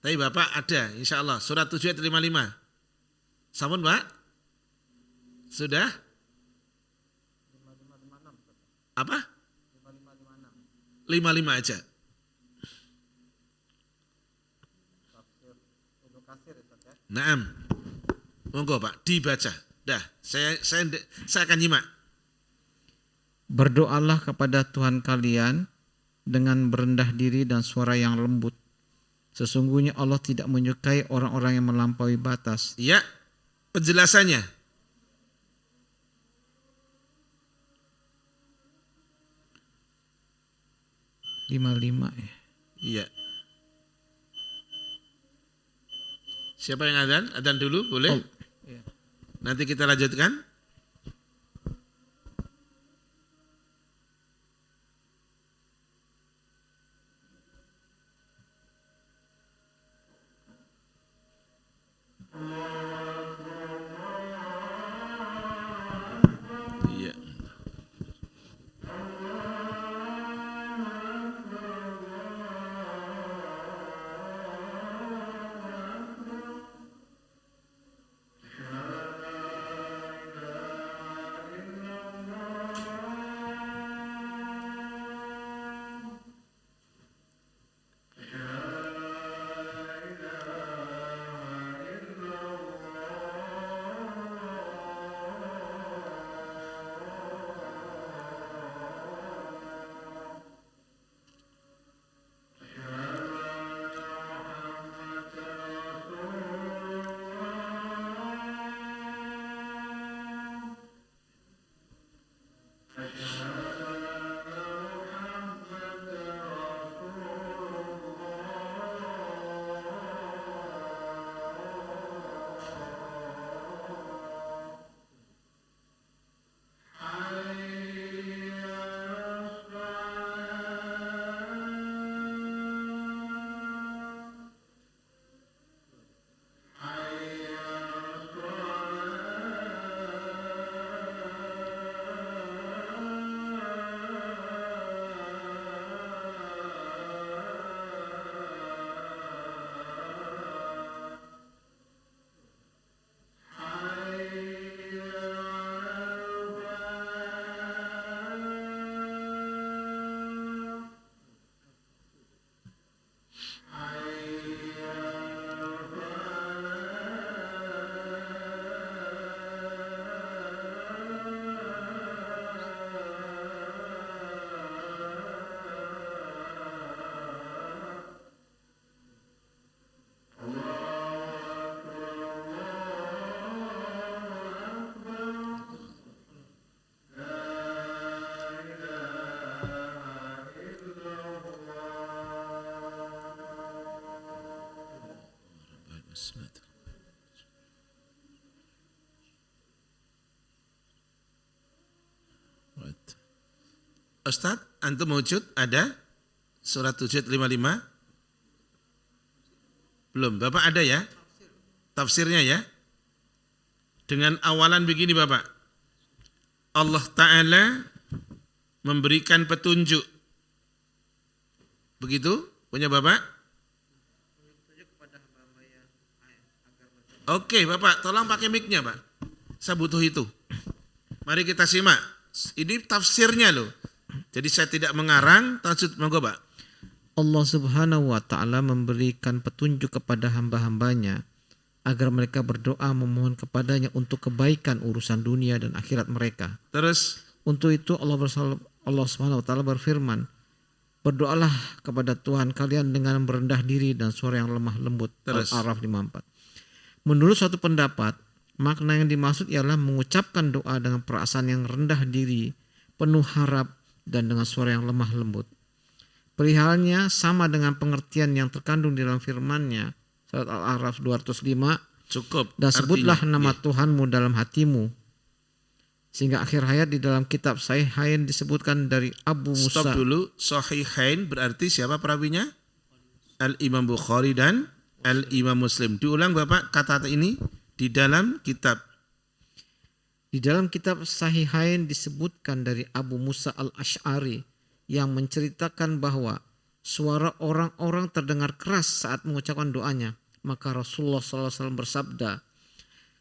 Tapi Bapak ada, insya Allah. Surat 7 ayat 55. Sampun Pak? Sudah? Apa? 55 aja. Naam. Monggo Pak, dibaca. Dah, saya akan nyimak. Berdoalah kepada Tuhan kalian dengan berendah diri dan suara yang lembut. Sesungguhnya Allah tidak menyukai orang-orang yang melampaui batas. Ya, penjelasannya. Lima ya. Iya. Siapa yang adzan? Adzan dulu, boleh? Oh, iya. Nanti kita lanjutkan. Iya. Ustadz, antum wujud ada surat wujud 55? Belum, Bapak ada ya? Tafsirnya ya? Dengan awalan begini Bapak. Allah Ta'ala memberikan petunjuk. Begitu? Punya Bapak? Oke Bapak, tolong pakai mic-nya Pak. Saya butuh itu. Mari kita simak. Ini tafsirnya loh. Jadi saya tidak mengarang, tajwid monggo Pak. Allah Subhanahu wa taala memberikan petunjuk kepada hamba-hambanya agar mereka berdoa memohon kepadanya untuk kebaikan urusan dunia dan akhirat mereka. Terus Untuk itu Allah Subhanahu wa taala berfirman, berdoalah kepada Tuhan kalian dengan merendah diri dan suara yang lemah lembut. Terus. Al-A'raf 54. Menurut suatu pendapat, makna yang dimaksud ialah mengucapkan doa dengan perasaan yang rendah diri, penuh harap dan dengan suara yang lemah lembut. Perihalnya sama dengan pengertian yang terkandung di dalam firman-Nya surat Al-A'raf 205, cukup. dan sebutlah Artinya, nama Tuhanmu dalam hatimu. Sehingga akhir hayat di dalam kitab Sahihain disebutkan dari Abu Musa. Stop dulu. Sahihain berarti siapa perawinya? Al-Imam Bukhari dan Al-Imam Muslim. Diulang Bapak kata ini di dalam kitab. Di dalam kitab Sahihain disebutkan dari Abu Musa al-Ash'ari yang menceritakan bahwa suara orang-orang terdengar keras saat mengucapkan doanya. Maka Rasulullah SAW bersabda,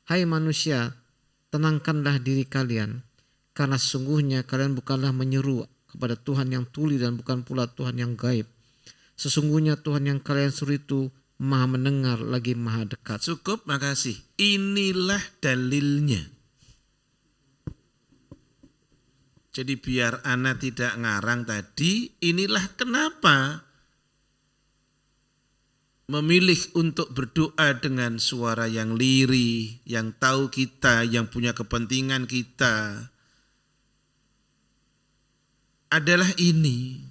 "Hai manusia, tenangkanlah diri kalian, karena sesungguhnya kalian bukanlah menyeru kepada Tuhan yang tuli dan bukan pula Tuhan yang gaib. Sesungguhnya Tuhan yang kalian seru itu Maha mendengar lagi Maha dekat." Cukup, makasih. Inilah dalilnya. Jadi biar ana tidak ngarang tadi, inilah kenapa memilih untuk berdoa dengan suara yang lirih, yang tahu kita, yang punya kepentingan kita, adalah ini.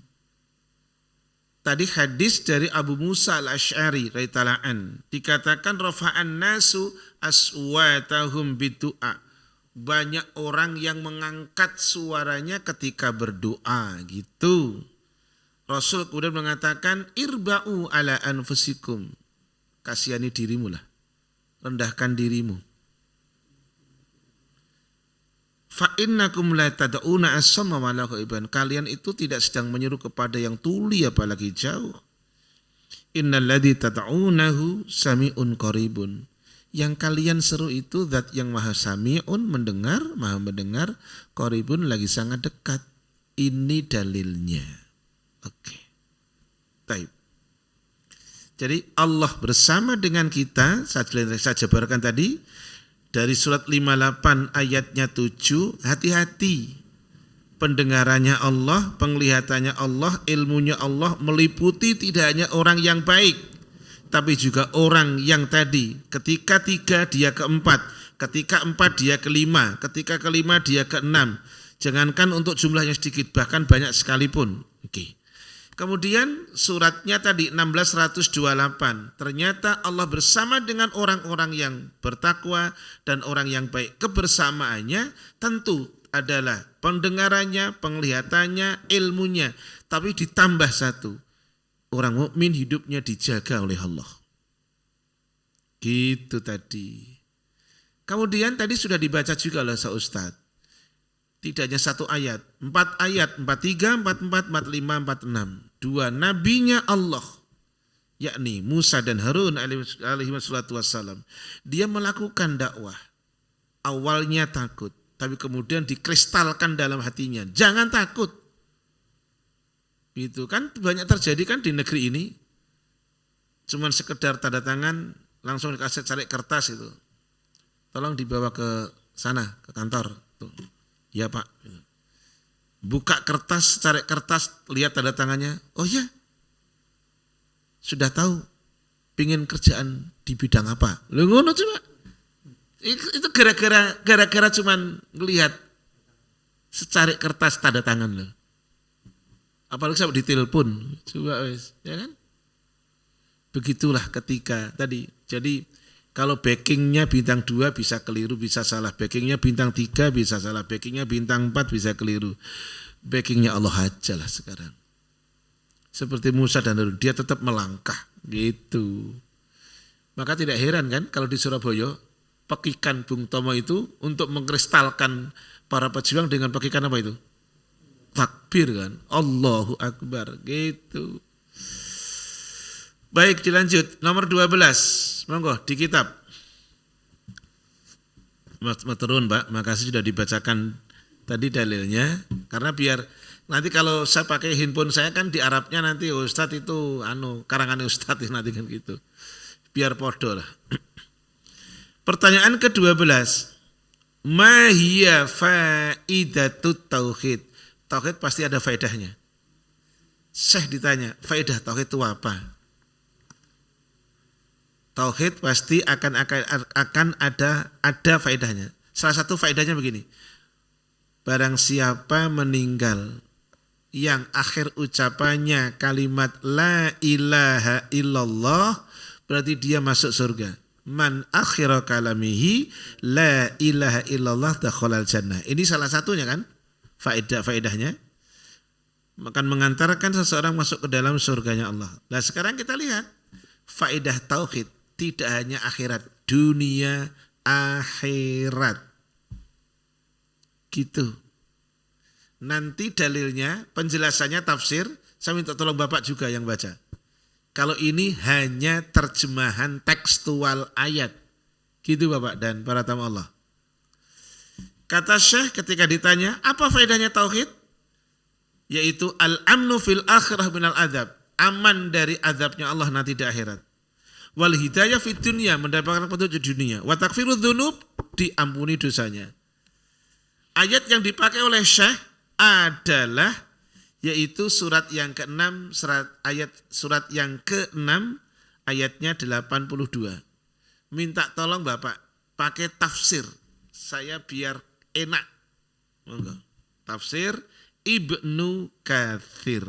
Tadi hadis dari Abu Musa al-Ash'ari radhiyallahu an, dikatakan rafa'an nasu aswatahum bidu'a. Banyak orang yang mengangkat suaranya ketika berdoa gitu. Rasul kemudian mengatakan irba'u ala anfusikum. Kasihani dirimu lah. Rendahkan dirimu. Fa innakum la tad'una as-samma wa la ghaiban. Kalian itu tidak sedang menyeru kepada yang tuli apalagi jauh. Innal ladzi tad'unahu sami'un qaribun. Yang kalian seru itu zat yang maha sami'un, mendengar, maha mendengar, qaribun lagi sangat dekat. Ini dalilnya. Oke. Baik. Jadi Allah bersama dengan kita, saya jabarkan tadi dari surat 58 ayatnya 7, hati-hati. Pendengarannya Allah, penglihatannya Allah, ilmunya Allah meliputi tidak hanya orang yang baik, tapi juga orang yang tadi ketika 3 dia ke-4, ketika 4 dia ke-5, ketika ke-5 dia ke-6. Jangankan untuk jumlahnya sedikit, bahkan banyak sekalipun. Oke. Kemudian suratnya tadi 1628. Ternyata Allah bersama dengan orang-orang yang bertakwa dan orang yang baik. Kebersamaannya tentu adalah pendengarannya, penglihatannya, ilmunya, tapi ditambah satu. Orang mukmin hidupnya dijaga oleh Allah. Gitu tadi. Kemudian tadi sudah dibaca juga oleh Sa Ustadz. Tidak hanya satu ayat, 4 ayat, 43, 44, 45, 46. 2 nabinya Allah, yakni Musa dan Harun alaihi wassalam. Dia melakukan dakwah. Awalnya takut, tapi kemudian dikristalkan dalam hatinya. Jangan takut. Itu kan banyak terjadi kan di negeri ini. Cuman sekedar tanda tangan, langsung dikasih cari kertas itu. Tolong dibawa ke sana, ke kantor. Tuh. Ya Pak. Buka kertas, cari kertas, lihat tanda tangannya. Oh ya, sudah tahu pingin kerjaan di bidang apa. Lu ngono coba. Itu gara-gara cuman ngelihat secari kertas tanda tangan lo. Apalagi sampai ditelepon, coba wes, ya kan? Begitulah ketika tadi. Jadi kalau backingnya bintang 2 bisa keliru, bisa salah. Backingnya bintang 3 bisa salah. Backingnya bintang 4 bisa keliru. Backingnya Allah aja lah sekarang. Seperti Musa dan Harun, dia tetap melangkah gitu. Maka tidak heran kan kalau di Surabaya pekikan Bung Tomo itu untuk mengkristalkan para pejuang dengan pekikan apa itu? Takbir kan, Allahu Akbar gitu. Baik, dilanjut nomor 12. Monggo di kitab. Mas turun, Pak. Makasih sudah dibacakan tadi dalilnya karena biar nanti kalau saya pakai handphone saya kan di Arabnya nanti Ustadz itu karangan Ustadz nanti kan gitu. Biar podo lah. Pertanyaan ke-12. Ma hiya faidatut tauhid? Tauhid pasti ada faedahnya. Syekh ditanya, faedah tauhid itu apa? Tauhid pasti akan ada faedahnya. Salah satu faedahnya begini. Barang siapa meninggal yang akhir ucapannya kalimat la ilaha illallah, berarti dia masuk surga. Man akhira kalamihi la ilaha illallah dakhalal jannah. Ini salah satunya kan? Faedahnya akan mengantarkan seseorang masuk ke dalam surganya Allah. Nah, sekarang kita lihat faedah tauhid tidak hanya akhirat, dunia akhirat. Gitu. Nanti dalilnya, penjelasannya tafsir, saya minta tolong Bapak juga yang baca. Kalau ini hanya terjemahan tekstual ayat. Gitu Bapak dan para tamu Allah. Kata Syekh ketika ditanya, apa faedahnya tauhid? Yaitu al-amnu fil akhirah minal adab. Aman dari azabnya Allah nanti di akhirat. Wal hidayah fid dunya, mendapatkan petunjuk dunia. Wa takfirudz dzunub, diampuni dosanya. Ayat yang dipakai oleh Syekh adalah yaitu surat yang ke-6, surat yang ke-6 ayatnya 82. Minta tolong Bapak pakai tafsir. Saya biar enak. Monggo. Tafsir Ibnu Katsir.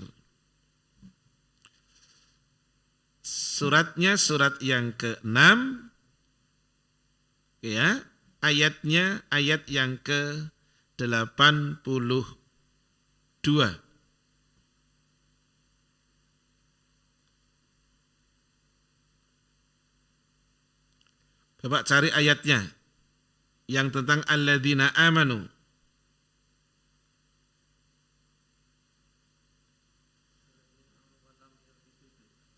Suratnya surat yang ke-6 ya, ayatnya ayat yang ke-82. Bapak cari ayatnya yang tentang alladzina amanu.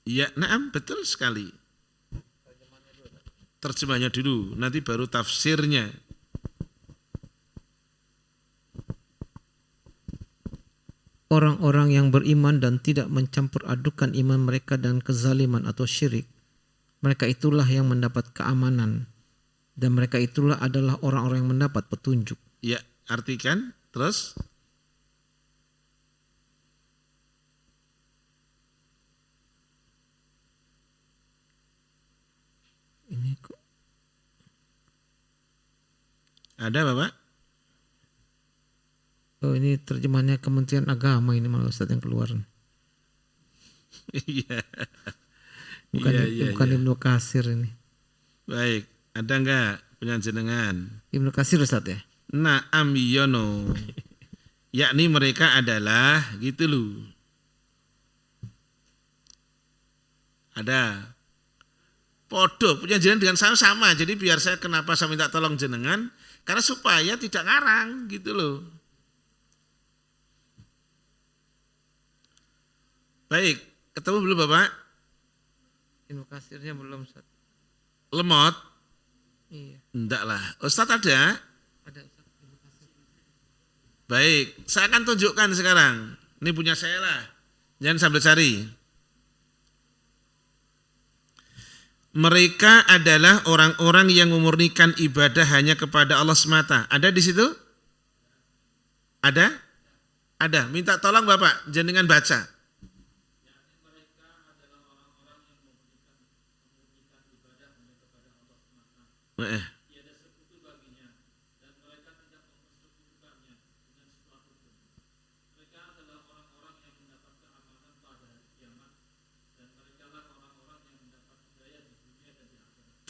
Ya, na'am, betul sekali. Terjemahnya dulu, nanti baru tafsirnya. Orang-orang yang beriman dan tidak mencampur adukan iman mereka dengan kezaliman atau syirik, mereka itulah yang mendapat keamanan dan mereka itulah adalah orang-orang yang mendapat petunjuk. Ya, artikan terus. Ini kok ada Bapak? oh, ini terjemahannya Kementerian Agama ini malah Ustaz yang keluar. Iya. Bukan Ibnu Katsir ini. Baik, ada enggak penjenengan? Ibnu Katsir Ustaz ya? Na'am yono. Yakni mereka adalah gitu loh. Ada. Podo punya jenengan dengan saya sama. Jadi biar saya kenapa saya minta tolong jenengan karena supaya tidak ngarang gitu loh. Baik, ketemu belum Bapak? Ibnu Katsirnya belum Ustaz. Lemot? Iya. Enggak lah. Ustadz ada? Ada Ustaz. Ibnu Katsir. Baik, saya akan tunjukkan sekarang. Ini punya saya lah. Jangan sambil cari. Mereka adalah orang-orang yang memurnikan ibadah hanya kepada Allah semata. Ada di situ? Ada? Ada. Minta tolong Bapak, jenengan baca.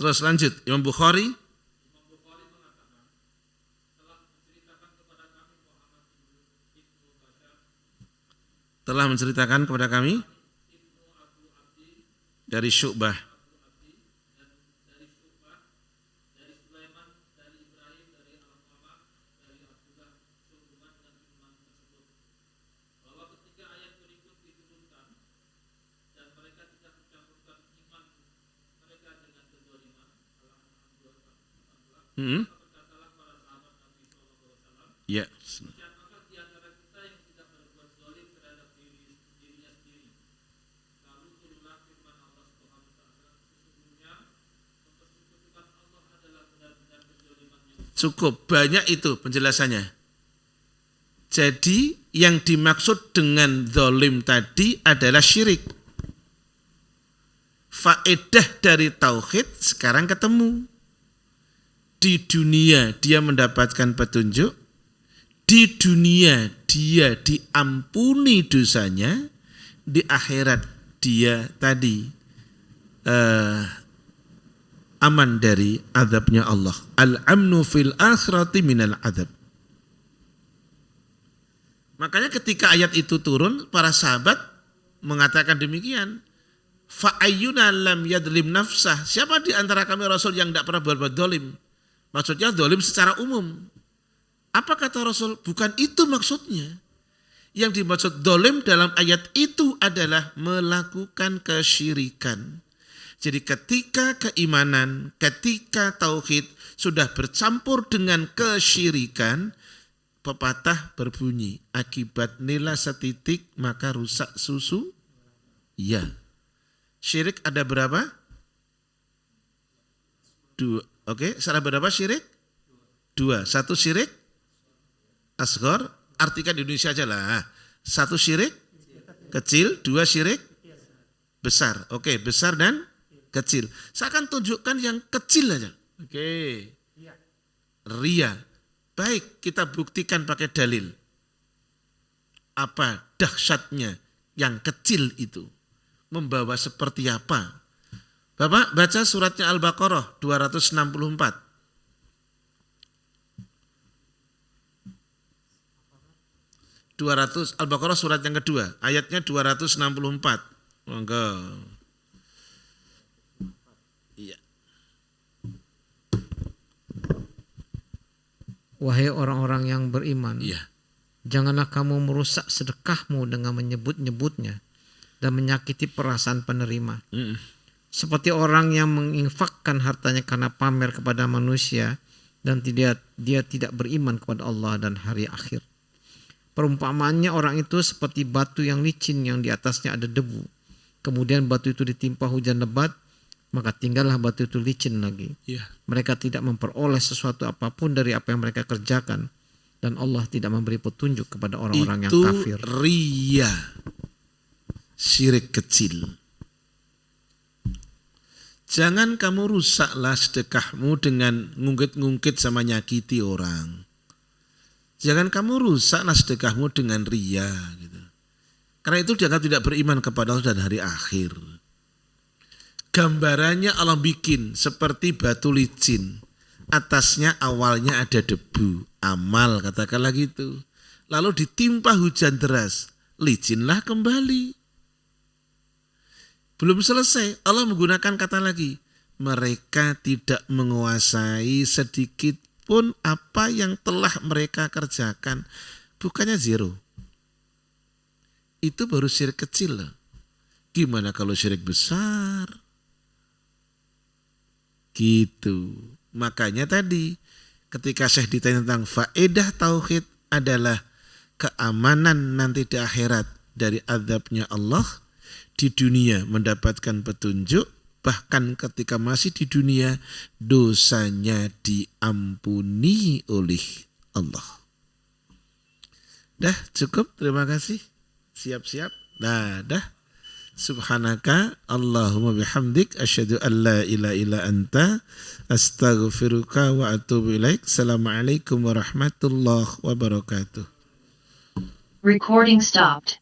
Terus lanjut, Imam Bukhari telah menceritakan kepada kami dari Syu'bah ya. Cukup banyak itu penjelasannya. Jadi yang dimaksud dengan zalim tadi adalah syirik. Faedah dari tauhid sekarang ketemu. Di dunia dia mendapatkan petunjuk, di dunia dia diampuni dosanya, di akhirat dia tadi aman dari azabnya Allah. Al-amnu fil akhirati minal azab. Makanya ketika ayat itu turun, para sahabat mengatakan demikian. Fa'ayyuna lam yadlim nafsah. Siapa di antara kami Rasul yang tidak pernah berbuat dolim? Maksudnya dolim secara umum. Apa kata Rasul? Bukan itu maksudnya. Yang dimaksud dolim dalam ayat itu adalah melakukan kesyirikan. Jadi ketika keimanan, ketika tauhid sudah bercampur dengan kesyirikan, pepatah berbunyi, akibat nila setitik maka rusak susu. Ya. Syirik ada berapa? 2. Oke, salah berapa syirik? 2. 1 syirik asghar, artikan di Indonesia aja lah. 1 syirik kecil, 2 syirik besar. Oke, besar dan kecil. Saya akan tunjukkan yang kecil aja. Oke. Ria. Baik, kita buktikan pakai dalil. Apa dahsyatnya yang kecil itu? Membawa seperti apa? Bapak baca suratnya Al-Baqarah 264. Al-Baqarah surat yang kedua, ayatnya 264. Monggo. Iya. Wahai orang-orang yang beriman, Iya. janganlah kamu merusak sedekahmu dengan menyebut-nyebutnya dan menyakiti perasaan penerima. Seperti orang yang menginfakkan hartanya karena pamer kepada manusia dan dia tidak beriman kepada Allah dan hari akhir. Perumpamaannya orang itu seperti batu yang licin yang di atasnya ada debu. Kemudian batu itu ditimpa hujan lebat, maka tinggallah batu itu licin lagi. Iya. Mereka tidak memperoleh sesuatu apapun dari apa yang mereka kerjakan. Dan Allah tidak memberi petunjuk kepada orang-orang yang kafir. Itu ria. Syirik kecil. Jangan kamu rusaklah sedekahmu dengan ngungkit-ngungkit sama nyakiti orang. Jangan kamu rusaklah sedekahmu dengan ria. Gitu. Karena itu dianggap tidak beriman kepada Allah dan hari akhir. Gambarannya Allah bikin seperti batu licin. Atasnya awalnya ada debu. Amal katakanlah gitu. Lalu ditimpa hujan deras. Licinlah kembali. Belum selesai, Allah menggunakan kata lagi. Mereka tidak menguasai sedikit pun apa yang telah mereka kerjakan. Bukannya zero. Itu baru syirik kecil loh. Gimana kalau syirik besar? Gitu. Makanya tadi ketika Syekh ditanya tentang faedah tauhid adalah keamanan nanti di akhirat dari azabnya Allah. Di dunia mendapatkan petunjuk, bahkan ketika masih di dunia dosanya diampuni oleh Allah. Dah cukup, terima kasih. Siap-siap. Dah. Subhanaka Allahumma bihamdik asyhadu an la ilaha illa anta astaghfiruka wa atubu ilaik. Assalamualaikum warahmatullahi wabarakatuh. Recording stopped.